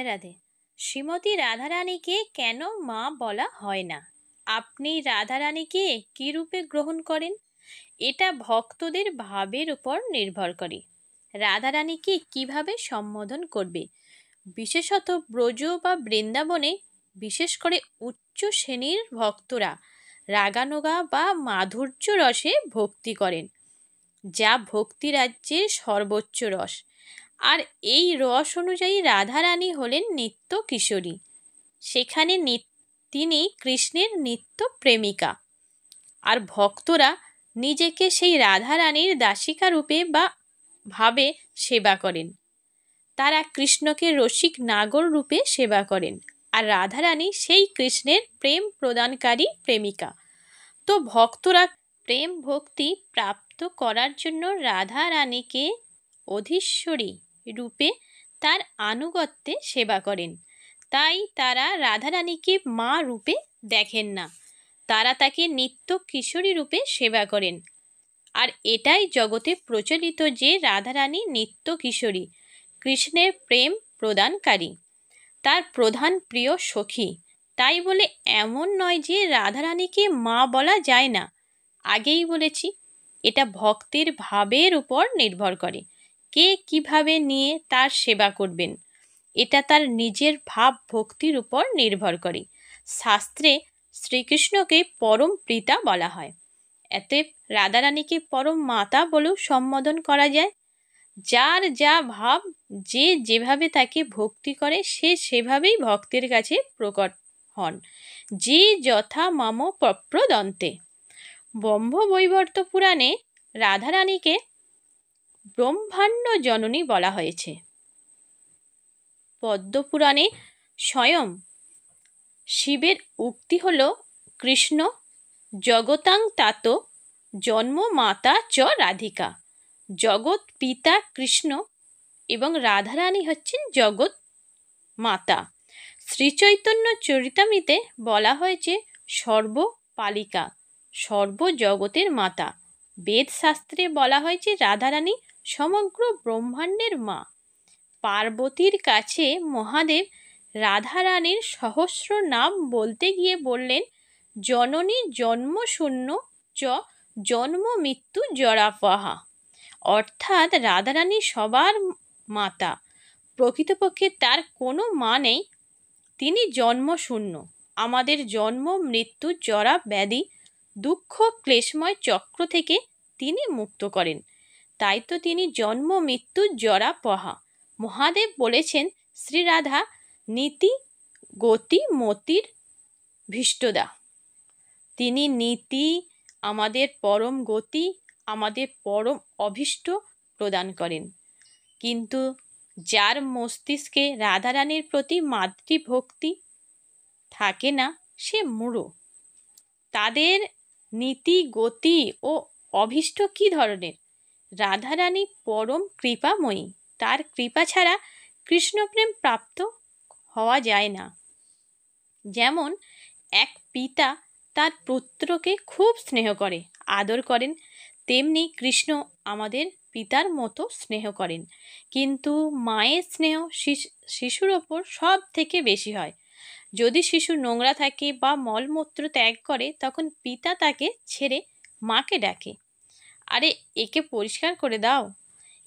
রাধে। শ্রীমতী রাধারানীকে কেন মা বলা হয় না? আপনি রাধারানীকে কি রূপে গ্রহণ করেন? এটা ভক্তদের ভাবের উপর নির্ভর করে। রাধারানীকে কিভাবে সম্বোধন করবে? বিশেষত ব্রজ বা বৃন্দাবনে, বিশেষ করে উচ্চ শ্রেণীর ভক্তরা রাগানুগা বা মাধুর্য রসে ভক্তি করেন, যা ভক্তি রাজ্যের সর্বোচ্চ রস। আর এই রস অনুযায়ী রাধারানী হলেন নিত্য কিশোরী। সেখানে তিনি কৃষ্ণের নিত্য প্রেমিকা। আর ভক্তরা নিজেকে সেই রাধারানীর দাসিকা রূপে বা ভাবে সেবা করেন। তারা কৃষ্ণকে রসিক নাগর রূপে সেবা করেন, আর রাধারানী সেই কৃষ্ণের প্রেম প্রদানকারী প্রেমিকা। তো ভক্তরা প্রেম ভক্তি প্রাপ্ত করার জন্য রাধারানীকে অধীশ্বরী রূপে তার আনুগত্যে সেবা করেন। তাই তারা রাধারানীকে মা রূপে দেখেন না, তারা তাকে নিত্য কিশোরী রূপে সেবা করেন। আর এটাই জগতে প্রচলিত যে রাধারানী নিত্য কিশোরী, কৃষ্ণের প্রেম প্রদানকারী, তার প্রধান প্রিয় সখী। তাই বলে এমন নয় যে রাধারানীকে মা বলা যায় না। আগেই বলেছি, এটা ভক্তের ভাবের উপর নির্ভর করে, কে কিভাবে নিয়ে তার সেবা করবেন। এটা তার নিজের ভাব ভক্তির উপর নির্ভর করে। শাস্ত্রে শ্রীকৃষ্ণকে পরম পিতা বলা হয়, এতে রাধারানীকে পরম মাতা বলেও সম্বোধন করা যায়। যার যা ভাব, যে যেভাবে তাকে ভক্তি করে, সে সেভাবেই ভক্তের কাছে প্রকট হন। যে যথা মম প্রপ্রদন্তে। ব্রহ্মবৈবর্ত পুরাণে রাধারানীকে ব্রহ্মাণ্ড জননী বলা হয়েছে। পদ্মপুরাণে স্বয়ং শিবের উক্তি হল, কৃষ্ণ জগতাং তাত জন্ম মাতা চ রাধিকা। জগৎ পিতা কৃষ্ণ এবং রাধারানী হচ্ছেন জগৎ মাতা। শ্রীচৈতন্য চরিতামৃতে বলা হয়েছে সর্বপালিকা, সর্বজগতের মাতা। বেদশাস্ত্রে বলা হয়েছে রাধারানী সমগ্র ব্রহ্মাণ্ডের মা। পার্বতীর কাছে মহাদেব রাধারানীর সহস্র নাম বলতে গিয়ে বললেন, জননী জন্মশূন্য চ জন্ম মৃত্যু জরাপহা। অর্থাৎ রাধারানী সবার মাতা। প্রকৃতপক্ষে তার কোনো মা নেই, তিনি জন্মশূন্য। আমাদের জন্ম মৃত্যু জরা ব্যাধি দুঃখ ক্লেশময় চক্র থেকে তিনি মুক্ত করেন। তাই তো তিনি জন্ম মৃত্যু জরাপহা। মহাদেব বলেছেন, শ্রীরাধা নীতি গতি মতির ভীষ্টদা। তিনি নীতি, আমাদের পরম গতি, আমাদের পরম অভীষ্ট প্রদান করেন। কিন্তু যার মস্তিষ্কে রাধারানীর প্রতি মাতৃভক্তি থাকে না, সে মূঢ়। তাদের নীতি গতি ও অভীষ্ট কী ধরনের? রাধারানী পরম কৃপাময়ী, তার কৃপা ছাড়া কৃষ্ণপ্রেম প্রাপ্ত হওয়া যায় না। যেমন এক পিতা তার পুত্রকে খুব স্নেহ করে, আদর করেন, তেমনি কৃষ্ণ আমাদের পিতার মতো স্নেহ করেন। কিন্তু মায়ের স্নেহ শিশুর ওপর সব থেকে বেশি হয়। যদি শিশু নোংরা থাকে বা মলমূত্র ত্যাগ করে, তখন পিতা তাকে ছেড়ে মাকে ডাকে, আরে একে পরিষ্কার করে দাও।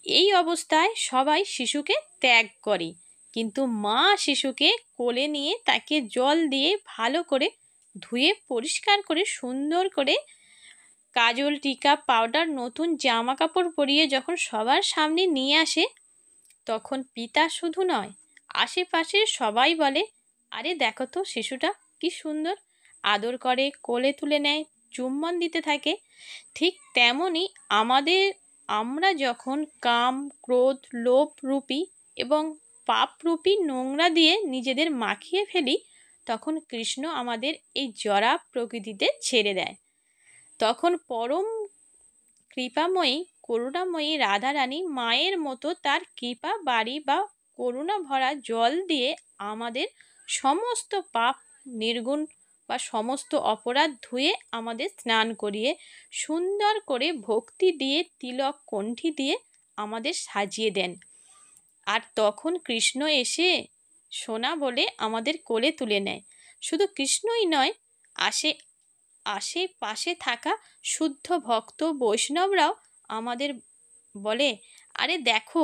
এই অবস্থায় সবাই শিশুকে ত্যাগ করে, কিন্তু মা শিশুকে কোলে নিয়ে তাকে জল দিয়ে ভালো করে ধুয়ে পরিষ্কার করে সুন্দর করে কাজল টিকা পাউডার নতুন জামা কাপড় পরিয়ে যখন সবার সামনে নিয়ে আসে, তখন পিতা শুধু নয়, আশেপাশের সবাই বলে, আরে দেখো তো শিশুটা কি সুন্দর, আদর করে কোলে তুলে নেয়, চুম্বন দিতে থাকে। ঠিক তেমনই আমরা যখন কাম ক্রোধ লোভ রূপী এবং পাপরূপী নোংরা দিয়ে নিজেদের মাখিয়ে ফেলি, তখন কৃষ্ণ আমাদের এই জরা প্রকৃতিতে ছেড়ে দেয়। তখন পরম কৃপাময়ী করুণাময়ী রাধারানী মায়ের মতো তার কৃপা বাড়ি বা করুণা ভরা জল দিয়ে আমাদের সমস্ত পাপ নির্গুণ বা সমস্ত অপরাধ ধুয়ে আমাদের স্নান করিয়ে সুন্দর করে ভক্তি দিয়ে তিলক কণ্ঠী দিয়ে আমাদের সাজিয়ে দেন। আর তখন কৃষ্ণ এসে সোনা বলে আমাদের কোলে তুলে নেয়। শুধু কৃষ্ণই নয়, আশেপাশে থাকা শুদ্ধ ভক্ত বৈষ্ণবরাও আমাদের বলে, আরে দেখো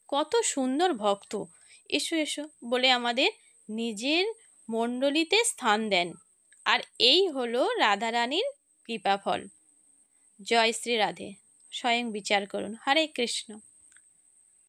কত সুন্দর ভক্ত, এসো এসো বলে আমাদের নিজের মণ্ডলীতে স্থান দেন। আর এই হলো রাধারানীর কৃপাফল। জয় শ্রী রাধে। স্বয়ং বিচার করুন। হরে কৃষ্ণ।